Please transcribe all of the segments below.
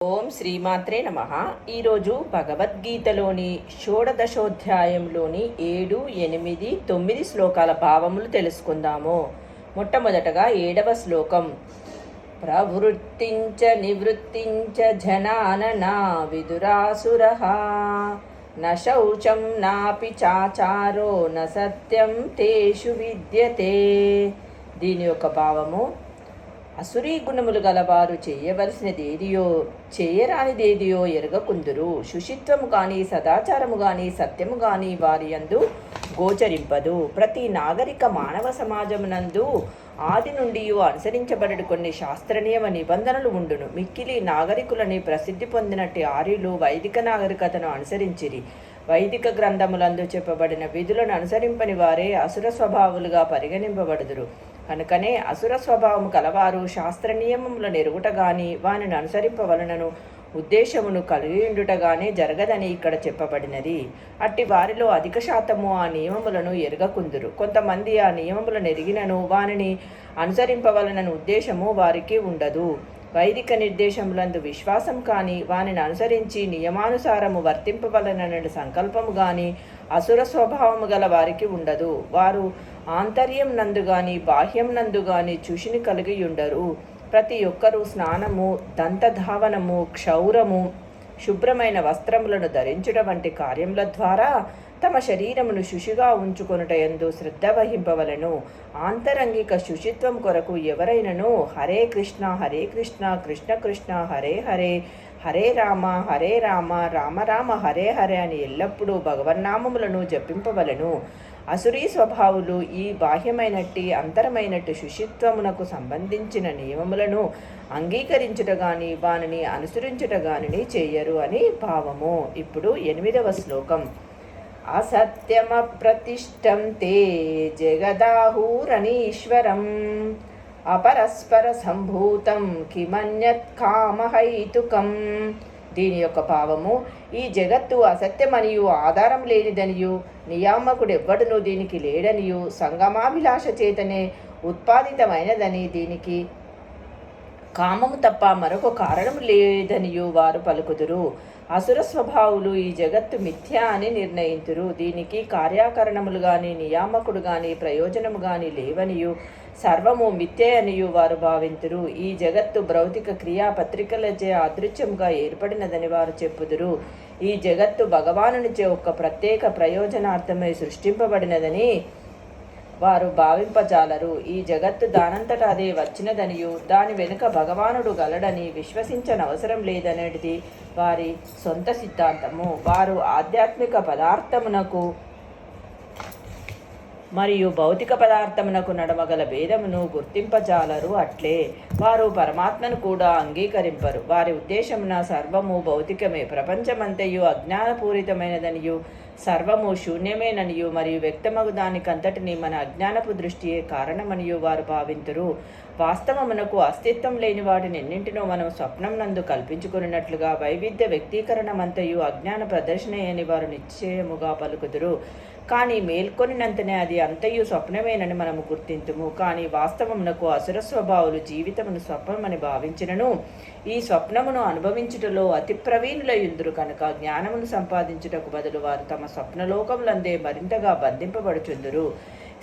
ఓం శ్రీమాత్రే నమః. ఈరోజు భగవద్గీతలోని షోడదశోధ్యాయంలోని 7, 8, 9 శ్లోకాల భావములు తెలుసుకుందాము. మొట్టమొదటగా 7వ శ్లోకం. ప్రవృత్తించ నివృత్తించ జనాననా విదురాసురః న శౌచం నాపి చాచారో న సత్యం తేషు విద్యతే. దీని యొక్క భావము: అసురీ గుణములు గలవారు చేయవలసినదేదియో చేయరానిదేదియో ఎరగకుందురు. శుచిత్వము గాని సదాచారము గాని సత్యము గాని వారి యందు గోచరింపదు. ప్రతి నాగరిక మానవ సమాజమునందు ఆది నుండి అనుసరించబడడు కొన్ని శాస్త్రనియమ నిబంధనలు ఉండును. మిక్కిలి నాగరికులని ప్రసిద్ధి పొందినట్టి ఆర్యులు వైదిక నాగరికతను అనుసరించిరి. వైదిక గ్రంథములందు చెప్పబడిన విధులను అనుసరింపని వారే అసుర స్వభావులుగా పరిగణింపబడుదురు. కనుకనే అసుర స్వభావము కలవారు శాస్త్ర నియమములను ఎరుగుట గాని వానిని అనుసరింపవలనను ఉద్దేశమును కలిగియుండుటగానే జరగదని ఇక్కడ చెప్పబడినది. అట్టి వారిలో అధిక శాతము ఆ నియమములను ఎరగకుందురు. కొంతమంది ఆ నియమములను ఎరిగినను వానిని అనుసరింపవలనను ఉద్దేశము వారికి ఉండదు. వైదిక నిర్దేశములందు విశ్వాసం కానీ వానిని అనుసరించి నియమానుసారము వర్తింపవలనని సంకల్పము గాని అసుర స్వభావము గల వారికి ఉండదు. వారు ఆంతర్యం నందు గాని బాహ్యం నందు గాని చూసిని కలిగి ఉండరు. ప్రతి ఒక్కరూ స్నానము, దంతధావనము, క్షౌరము, శుభ్రమైన వస్త్రములను ధరించుట వంటి కార్యముల ద్వారా తమ శరీరమును శుచిగా ఉంచుకొనుట యందు శ్రద్ధ వహింపవలను. ఆంతరంగిక శుచిత్వం కొరకు ఎవరైనను హరే కృష్ణ కృష్ణ కృష్ణ హరే హరే హరే రామ రామ రామ హరే హరే అని ఎల్లప్పుడూ భగవన్నామములను జపింపవలను. అసురీ స్వభావులు ఈ బాహ్యమైనట్టి అంతరమైనట్టు శుచిత్వమునకు సంబంధించిన నియమములను అంగీకరించుట గాని వానిని అనుసరించుట గాని చేయరు అని భావము. ఇప్పుడు 8వ శ్లోకం. అసత్యమప్రతిష్టం తే జగదాహూరనీశ్వరం అపరస్పర సంభూతం కిమన్యత్ కామహైతుకం. దీని యొక్క భావము: ఈ జగత్తు అసత్యమనియు ఆధారం లేనిదనియు నియామకుడెవ్వడును దీనికి లేడనియు సంగమాభిలాష చేతనే ఉత్పాదితమైనదని దీనికి కామము తప్ప మరొక కారణము లేదనియు వారు పలుకుదురు. అసుర స్వభావులు ఈ జగత్తు మిథ్య అని నిర్ణయింతురు. దీనికి కార్యాకరణములు గాని నియామకుడు గాని ప్రయోజనము గాని లేవనియు సర్వము మిథ్యే అనియు వారు భావింతురు. ఈ జగత్తు భౌతిక క్రియాపత్రికలచే అదృశ్యముగా ఏర్పడినదని వారు చెప్పుదురు. ఈ జగత్తు భగవానునిచే ఒక ప్రత్యేక ప్రయోజనార్థమై సృష్టింపబడినదని వారు భావింపజాలరు. ఈ జగత్తు దానంతట అదే వచ్చినదనియు దాని వెనుక భగవానుడు గలడని విశ్వసించనవసరం లేదనేది వారి సొంత సిద్ధాంతము. వారు ఆధ్యాత్మిక పదార్థమునకు మరియు భౌతిక పదార్థమునకు నడమగల భేదమును గుర్తింపజాలరు. అట్లే వారు పరమాత్మను కూడా అంగీకరింపరు. వారి ఉద్దేశమున సర్వము భౌతికమే, ప్రపంచమంతయు అజ్ఞానపూరితమైనదనియు సర్వము శూన్యమేననియు మరియు వ్యక్తమగు దానికంతటిని మన అజ్ఞానపు దృష్టియే కారణమనియు వారు భావింతురు. వాస్తవమునకు అస్తిత్వం లేని వాటిని ఎన్నింటినో మనం స్వప్నం నందు కల్పించుకున్నట్లుగా వైవిధ్య వ్యక్తీకరణమంతయు అజ్ఞాన ప్రదర్శనయని వారు నిశ్చయముగా పలుకుదురు. కానీ మేల్కొనినంతనే అది అంతయు స్వప్నమేనని మనము గుర్తింతుము. కానీ వాస్తవమునకు అసుర స్వభావులు జీవితమును స్వప్నమని భావించినను ఈ స్వప్నమును అనుభవించుటలో అతి ప్రవీణులయుందురు. కనుక జ్ఞానమును సంపాదించుటకు బదులు వారు తమ స్వప్నలోకములందే మరింతగా బంధింపబడుచుందురు.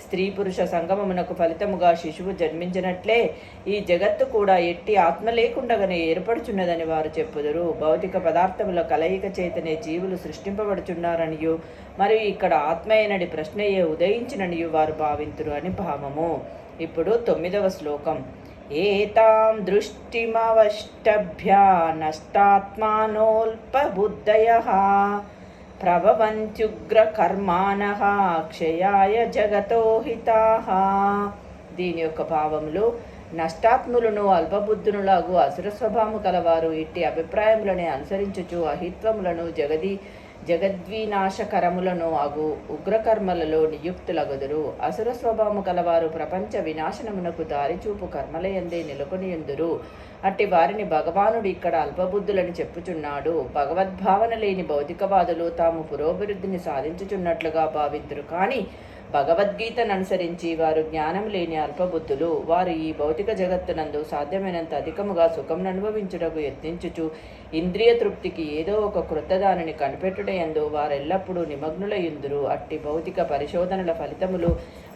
స్త్రీ పురుష సంగమమునకు ఫలితముగా శిశువు జన్మించినట్లే ఈ జగత్తు కూడా ఎట్టి ఆత్మ లేకుండగానే ఏర్పడుచున్నదని వారు చెప్పుదురు. భౌతిక పదార్థముల కలయిక చేతనే జీవులు సృష్టింపబడుచున్నారనియు మరియు ఇక్కడ ఆత్మయనడి ప్రశ్నయే ఉదయించిననియు వారు భావింతురు అని భావము. ఇప్పుడు 9వ శ్లోకం. ఏతాం దృష్టిమవష్టభ్యా నష్టాత్మానోల్పబుద్ధయః ప్రభవంత్యుగ్ర కర్మాణః క్షయాయ జగతో హితాః. దీని యొక్క భావములు: నష్టాత్ములను అల్పబుద్ధునులాగు అసుర స్వభావము కలవారు ఇట్టి అభిప్రాయములనే అనుసరించుచు అహిత్వములను జగద్వినాశకరములను అగు ఉగ్రకర్మలలో నియుక్తులగుదురు. అసుర స్వభావము కలవారు ప్రపంచ వినాశనమునకు దారిచూపు కర్మలయందే నెలకొనియుందురు. అట్టి వారిని భగవానుడు ఇక్కడ అల్పబుద్ధులని చెప్పుచున్నాడు. భగవద్భావన లేని భౌతికవాదులు తాము పురోభివృద్ధిని సాధించుచున్నట్లుగా భావింతురు. కానీ భగవద్గీతను అనుసరించి వారు జ్ఞానం లేని అల్పబుద్ధులు. వారు ఈ భౌతిక జగత్తునందు సాధ్యమైనంత అధికముగా సుఖం అనుభవించుటకు యత్నించుచు ఇంద్రియ తృప్తికి ఏదో ఒక క్రొత్త దానిని కనిపెట్టుటయందు వారెల్లప్పుడూ నిమగ్నులయుందురు. అట్టి భౌతిక పరిశోధనల ఫలితములు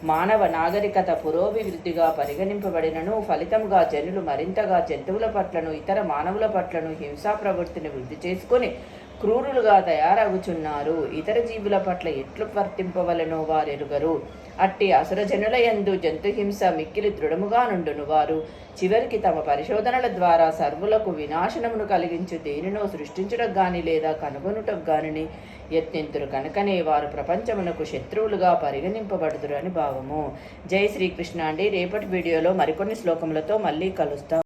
మానవ నాగరికత పురోభివృద్ధిగా పరిగణింపబడినను ఫలితంగా జనులు మరింతగా జంతువుల పట్లను ఇతర మానవుల పట్లను హింసా ప్రవృత్తిని వృద్ధి చేసుకొని క్రూరులుగా తయారగుచున్నారు. ఇతర జీవుల పట్ల ఎట్లు వర్తింపవలనో వారెరుగరు. అట్టి అసురజనుల యందు జంతుహింస మిక్కిలి దృఢముగా నుండును. వారు చివరికి తమ పరిశోధనల ద్వారా సర్వులకు వినాశనమును కలిగించు దేనినో సృష్టించుటకు గాని లేదా కనుగొనుటకు గాని యత్నింతురు. కనుకనే వారు ప్రపంచమునకు శత్రువులుగా పరిగణింపబడుదురు అని భావము. జై శ్రీకృష్ణ అండి. రేపటి వీడియోలో మరికొన్ని శ్లోకములతో మళ్ళీ కలుస్తాం.